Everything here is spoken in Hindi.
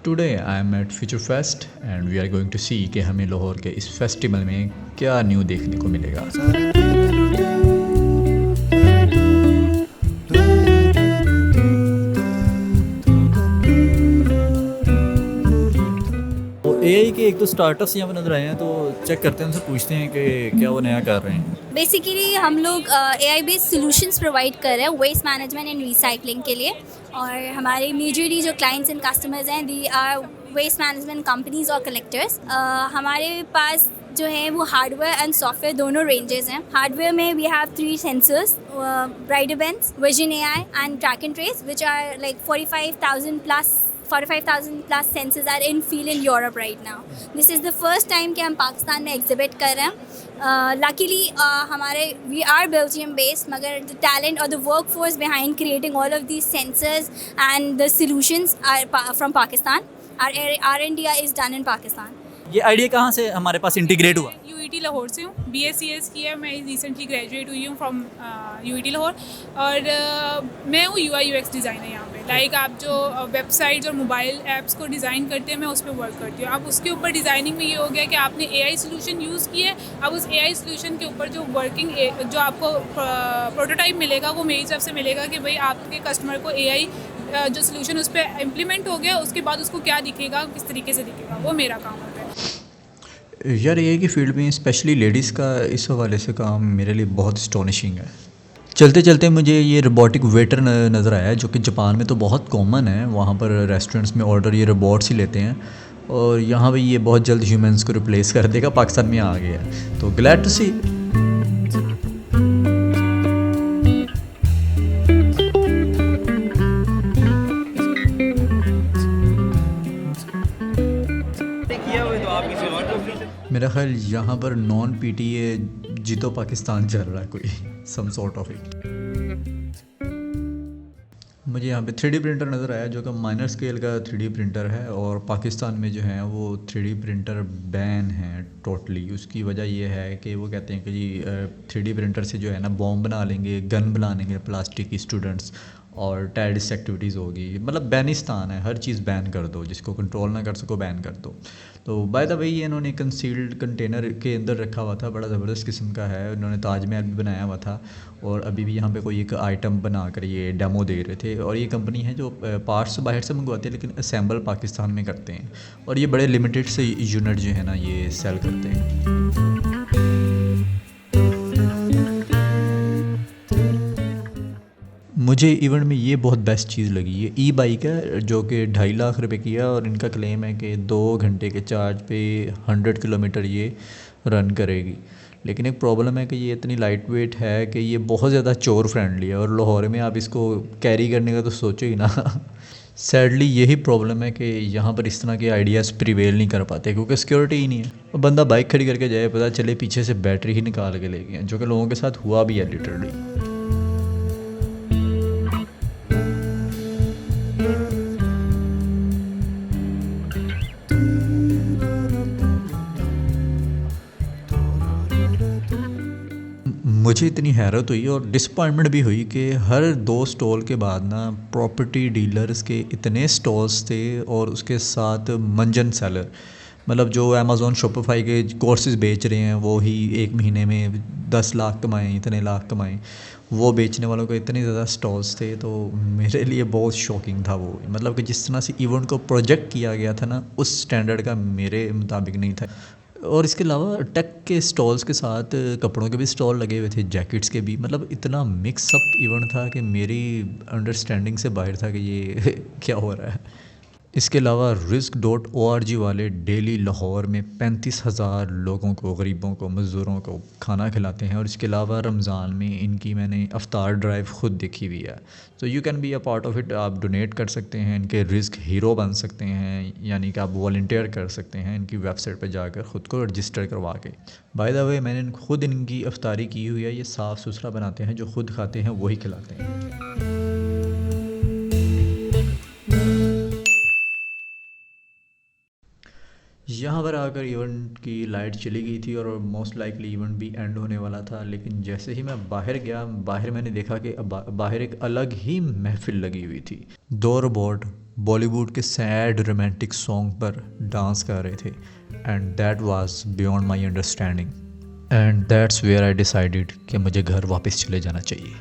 Today I am at future fest and we are going to see कि हमें लाहौर के इस फेस्टिवल में क्या न्यू देखने को मिलेगा। एआई के एक तो स्टार्टअप्स यहाँ पर नजर आए हैं, तो चेक करते हैं, उनसे पूछते हैं कि क्या वो नया कर रहे हैं। बेसिकली हम लोग एआई बेस्ड सॉल्यूशंस प्रोवाइड कर रहे हैं वेस्ट मैनेजमेंट एंड रिसाइकलिंग के लिए, और हमारे मेजरली जो क्लाइंट्स एंड कस्टमर्स हैं they are waste management companies और कलेक्टर्स। हमारे पास जो है वो हार्डवेयर एंड सॉफ्टवेयर दोनों रेंजेस हैं। हार्डवेयर में we have 3 sensors, brider bench, vision AI and track and trace, which are like 45,000 plus sensors are in field in Europe right now. This is the first time कि हम पाकिस्तान में exhibit कर रहे हैं। Luckily हमारे we are Belgium based, मगर the talent or the workforce behind creating all of these sensors and the solutions are from Pakistan. Our R&D is done in Pakistan. ये आइडिया कहाँ से हमारे पास इंटीग्रेट हुआ? यूईटी लाहौर से हूँ, BScs की है। मैं रिसेंटली ग्रेजुएट हुई हूँ फ्रॉम यूईटी लाहौर, और मैं हूँ UI UX डिज़ाइनर यहाँ पे। लाइक आप जो वेबसाइट्स और मोबाइल ऐप्स को डिज़ाइन करते हैं, मैं उस पर वर्क करती हूँ। अब उसके ऊपर डिज़ाइनिंग में ये हो गया कि आपने AI सोल्यूशन यूज़ किए, अब उस AI सोल्यूशन के ऊपर जो वर्किंग जो आपको प्रोटोटाइप मिलेगा वो मेरी तरफ से मिलेगा कि भाई आपके कस्टमर को AI जो सोल्यूशन उस पर इम्प्लीमेंट हो गया, उसके बाद उसको क्या दिखेगा, किस तरीके से दिखेगा, वो मेरा काम होता है। यार ये की फील्ड में स्पेशली लेडीज़ का इस हवाले से काम मेरे लिए बहुत स्टोनिशिंग है। चलते चलते मुझे ये रोबोटिक वेटर नज़र आया, जो कि जापान में तो बहुत कॉमन है। वहाँ पर रेस्टोरेंट्स में ऑर्डर ये रोबोट्स ही लेते हैं, और यहाँ पे ये बहुत जल्द ह्यूमंस को रिप्लेस कर देगा। पाकिस्तान में आ गया, तो ग्लैड टू सी। मेरा ख्याल यहाँ पर नॉन PTA जीतो पाकिस्तान चल रहा है, कोई सम सॉर्ट ऑफ इट। मुझे यहाँ पे 3D प्रिंटर नज़र आया, जो कि माइनर स्केल का 3D प्रिंटर है, और पाकिस्तान में जो है वो 3D प्रिंटर बैन है टोटली। उसकी वजह ये है कि वो कहते हैं कि जी 3D प्रिंटर से जो है ना बॉम्ब बना लेंगे, गन बना लेंगे प्लास्टिक की स्टूडेंट्स, और टेररिस्ट एक्टिविटीज़ होगी। मतलब बैनिस्तान है, हर चीज़ बैन कर दो, जिसको कंट्रोल ना कर सको बैन कर दो। तो बाय द वे ये इन्होंने कंसील्ड कंटेनर के अंदर रखा हुआ था, बड़ा ज़बरदस्त किस्म का है। इन्होंने ताजमहल भी बनाया हुआ था, और अभी भी यहाँ पे कोई एक आइटम बना कर ये डेमो दे रहे थे। और ये कंपनी है जो पार्ट्स बाहर से मंगवाती है, लेकिन असेंबल पाकिस्तान में करते हैं, और ये बड़े लिमिटेड से यूनिट जो है ना ये सेल करते हैं। मुझे इवेंट में ये बहुत बेस्ट चीज़ लगी, ये ई-बाइक है जो कि 2.5 लाख रुपए की है, और इनका क्लेम है कि 2 घंटे के चार्ज पे 100 किलोमीटर ये रन करेगी। लेकिन एक प्रॉब्लम है कि ये इतनी लाइट वेट है कि ये बहुत ज़्यादा चोर फ्रेंडली है, और लाहौर में आप इसको कैरी करने का तो सोचो ही ना। सैडली यही प्रॉब्लम है कि यहाँ पर इस तरह के आइडियाज़ प्रिवेल नहीं कर पाते, क्योंकि सिक्योरिटी ही नहीं है। और बंदा बाइक खड़ी करके जाए, पता चले पीछे से बैटरी ही निकाल के ले गए, जो कि लोगों के साथ हुआ भी है लिटरली। मुझे इतनी हैरत हुई और डिसअपॉइंटमेंट भी हुई कि हर 2 स्टॉल के बाद ना प्रॉपर्टी डीलर्स के इतने स्टॉल्स थे, और उसके साथ मंजन सेलर, मतलब जो अमेज़ॉन शॉपिफाई के कोर्सेज बेच रहे हैं, वो ही 1 महीने में 10 लाख कमाएँ, इतने लाख कमाएँ, वो बेचने वालों को इतने ज़्यादा स्टॉल्स थे। तो मेरे लिए बहुत शॉकिंग था वो, मतलब कि जिस तरह से इवेंट को प्रोजेक्ट किया गया था ना, उस स्टैंडर्ड का मेरे मुताबिक नहीं था। और इसके अलावा टेक के स्टॉल्स के साथ कपड़ों के भी स्टॉल लगे हुए थे, जैकेट्स के भी। मतलब इतना मिक्स अप इवेंट था कि मेरी अंडरस्टैंडिंग से बाहर था कि ये क्या हो रहा है। इसके अलावा risk.org वाले डेली लाहौर में 35,000 लोगों को, गरीबों को, मज़दूरों को खाना खिलाते हैं। और इसके अलावा रमज़ान में इनकी मैंने अफ्तार ड्राइव ख़ुद देखी हुई है। तो you can be a part of it. आप डोनेट कर सकते हैं, इनके रिस्क हीरो बन सकते हैं, यानी कि आप वॉलंटियर कर सकते हैं इनकी वेबसाइट पर जाकर ख़ुद को रजिस्टर करवा के। बाय द वे मैंने खुद इनकी अफ्तारी की हुई है। ये साफ़ सुथरा बनाते हैं, जो खुद खाते हैं वही खिलाते हैं। यहाँ पर आकर इवेंट की लाइट चली गई थी और मोस्ट लाइकली इवेंट भी एंड होने वाला था, लेकिन जैसे ही मैं बाहर गया, बाहर मैंने देखा कि बाहर एक अलग ही महफिल लगी हुई थी। दो रोबोट बॉलीवुड के सैड रोमांटिक सॉन्ग पर डांस कर रहे थे and that was beyond my understanding and that's where I decided कि मुझे घर वापस चले जाना चाहिए।